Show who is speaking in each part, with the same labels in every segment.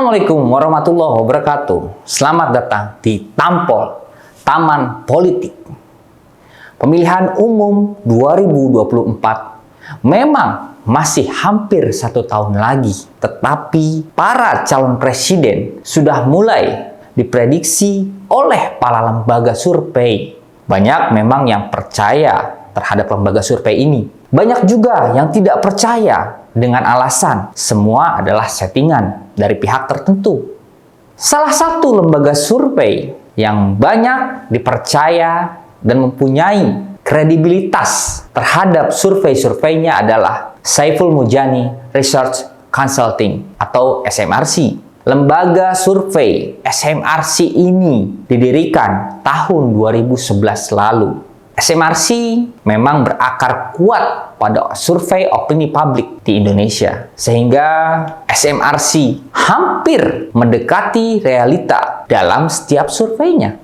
Speaker 1: Assalamualaikum warahmatullahi wabarakatuh. Selamat datang di Tampol, Taman Politik. Pemilihan umum 2024 memang masih hampir 1 tahun lagi, tetapi para calon presiden sudah mulai diprediksi oleh para lembaga survei. Banyak memang yang percaya terhadap lembaga survei ini. Banyak juga yang tidak percaya dengan alasan semua adalah settingan dari pihak tertentu. Salah satu lembaga survei yang banyak dipercaya dan mempunyai kredibilitas terhadap survei-surveinya adalah Saiful Mujani Research Consulting atau SMRC. Lembaga survei SMRC ini didirikan tahun 2011 lalu. SMRC memang berakar kuat pada survei opini publik di Indonesia, sehingga SMRC hampir mendekati realita dalam setiap surveinya.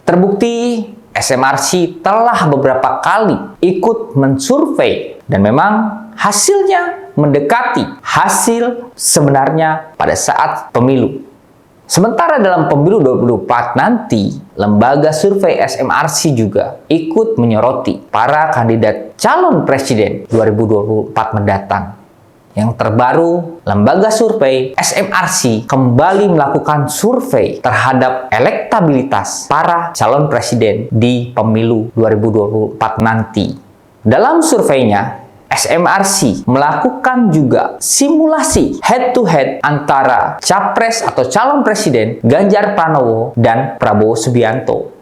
Speaker 1: Terbukti SMRC telah beberapa kali ikut mensurvei dan memang hasilnya mendekati hasil sebenarnya pada saat pemilu. Sementara dalam pemilu 2024 nanti, lembaga survei SMRC juga ikut menyoroti para kandidat calon presiden 2024 mendatang. Yang terbaru, lembaga survei SMRC kembali melakukan survei terhadap elektabilitas para calon presiden di pemilu 2024 nanti. Dalam surveinya, SMRC melakukan juga simulasi head-to-head antara capres atau calon presiden Ganjar Pranowo dan Prabowo Subianto.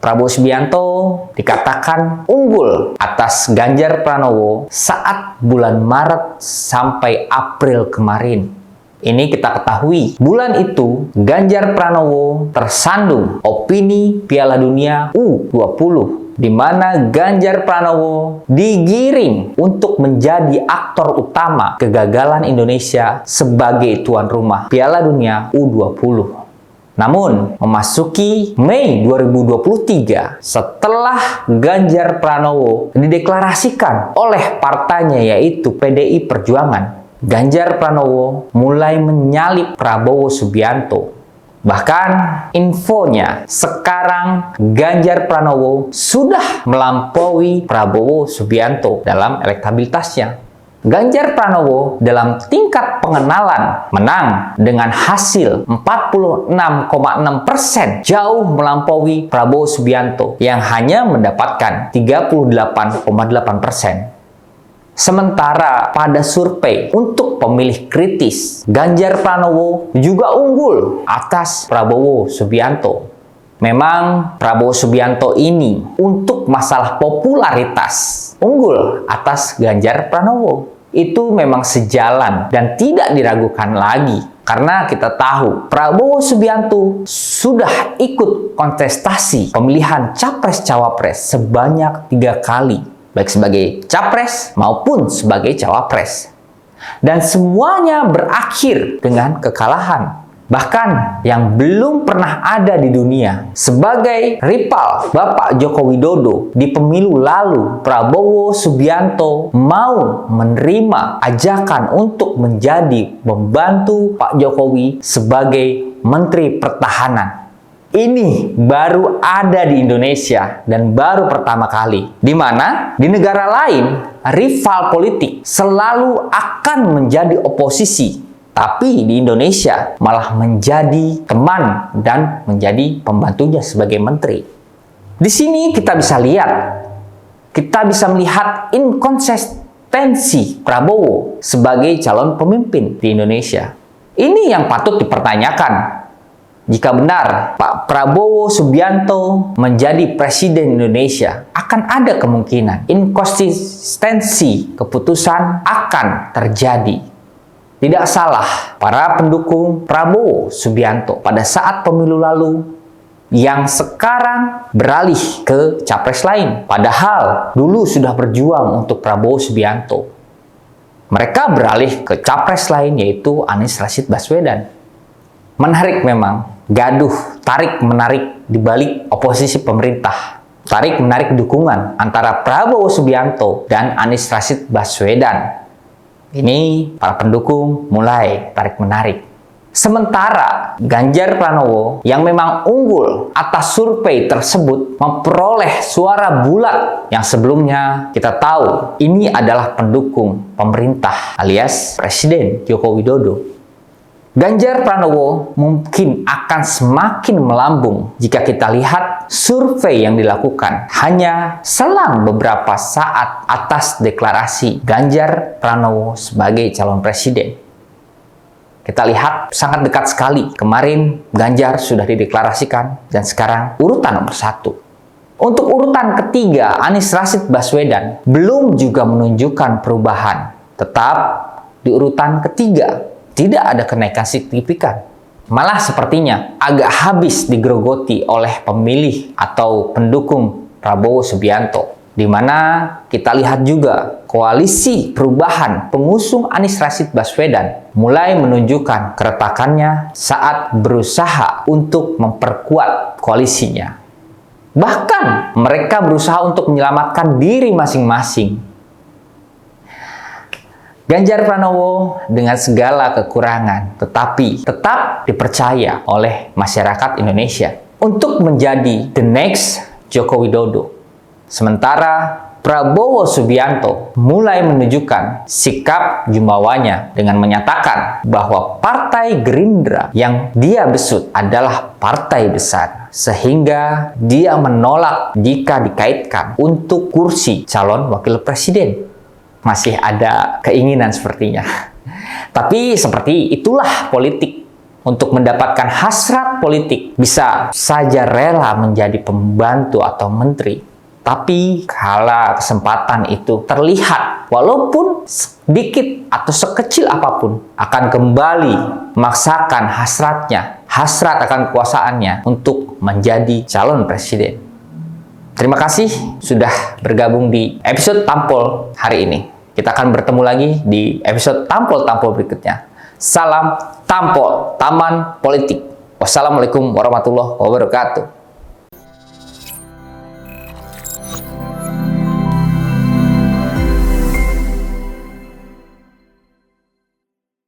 Speaker 1: Prabowo Subianto dikatakan unggul atas Ganjar Pranowo saat bulan Maret sampai April kemarin. Ini kita ketahui, bulan itu Ganjar Pranowo tersandung opini Piala Dunia U20, di mana Ganjar Pranowo digiring untuk menjadi aktor utama kegagalan Indonesia sebagai tuan rumah Piala Dunia U20. Namun, memasuki Mei 2023, setelah Ganjar Pranowo dideklarasikan oleh partainya yaitu PDI Perjuangan, Ganjar Pranowo mulai menyalip Prabowo Subianto. Bahkan infonya sekarang Ganjar Pranowo sudah melampaui Prabowo Subianto dalam elektabilitasnya. Ganjar Pranowo dalam tingkat pengenalan menang dengan hasil 46,6%, jauh melampaui Prabowo Subianto yang hanya mendapatkan 38,8%. Sementara pada survei untuk pemilih kritis, Ganjar Pranowo juga unggul atas Prabowo Subianto. Memang Prabowo Subianto ini untuk masalah popularitas unggul atas Ganjar Pranowo. Itu memang sejalan dan tidak diragukan lagi. Karena kita tahu Prabowo Subianto sudah ikut kontestasi pemilihan Capres-Cawapres sebanyak 3 kali. Baik sebagai capres maupun sebagai cawapres. Dan semuanya berakhir dengan kekalahan. Bahkan yang belum pernah ada di dunia sebagai rival Bapak Joko Widodo di pemilu lalu, Prabowo Subianto mau menerima ajakan untuk menjadi membantu Pak Jokowi sebagai Menteri Pertahanan. Ini baru ada di Indonesia dan baru pertama kali. Di mana di negara lain, rival politik selalu akan menjadi oposisi. Tapi di Indonesia malah menjadi teman dan menjadi pembantunya sebagai menteri. Di sini kita bisa melihat inkonsistensi Prabowo sebagai calon pemimpin di Indonesia. Ini yang patut dipertanyakan. Jika benar Pak Prabowo Subianto menjadi presiden Indonesia, akan ada kemungkinan inkonsistensi keputusan akan terjadi. Tidak salah para pendukung Prabowo Subianto pada saat pemilu lalu yang sekarang beralih ke capres lain. Padahal dulu sudah berjuang untuk Prabowo Subianto. Mereka beralih ke capres lain yaitu Anies Rashid Baswedan. Menarik memang. Gaduh, tarik-menarik di balik oposisi pemerintah. Tarik-menarik dukungan antara Prabowo Subianto dan Anies Rashid Baswedan. Ini para pendukung mulai tarik-menarik. Sementara Ganjar Pranowo yang memang unggul atas survei tersebut memperoleh suara bulat yang sebelumnya kita tahu ini adalah pendukung pemerintah alias Presiden Joko Widodo. Ganjar Pranowo mungkin akan semakin melambung jika kita lihat survei yang dilakukan hanya selang beberapa saat atas deklarasi Ganjar Pranowo sebagai calon presiden. Kita lihat sangat dekat sekali. Kemarin Ganjar sudah dideklarasikan dan sekarang urutan nomor 1. Untuk urutan ketiga, Anies Rashid Baswedan belum juga menunjukkan perubahan. Tetap di urutan ketiga, tidak ada kenaikan signifikan. Malah sepertinya agak habis digerogoti oleh pemilih atau pendukung Prabowo Subianto. Di mana kita lihat juga koalisi perubahan pengusung Anies Rashid Baswedan mulai menunjukkan keretakannya saat berusaha untuk memperkuat koalisinya. Bahkan mereka berusaha untuk menyelamatkan diri masing-masing. Ganjar Pranowo dengan segala kekurangan tetapi tetap dipercaya oleh masyarakat Indonesia untuk menjadi the next Joko Widodo. Sementara Prabowo Subianto mulai menunjukkan sikap jumawanya dengan menyatakan bahwa Partai Gerindra yang dia besut adalah partai besar, sehingga dia menolak jika dikaitkan untuk kursi calon wakil presiden. Masih ada keinginan sepertinya. Tapi seperti itulah politik. Untuk mendapatkan hasrat politik, bisa saja rela menjadi pembantu atau menteri. Tapi kala kesempatan itu terlihat, walaupun sedikit atau sekecil apapun, akan kembali memaksakan hasratnya, hasrat akan kekuasaannya untuk menjadi calon presiden. Terima kasih sudah bergabung di episode Tampol hari ini. Kita akan bertemu lagi di episode Tampol-Tampol berikutnya. Salam Tampol, Taman Politik. Wassalamualaikum warahmatullahi wabarakatuh.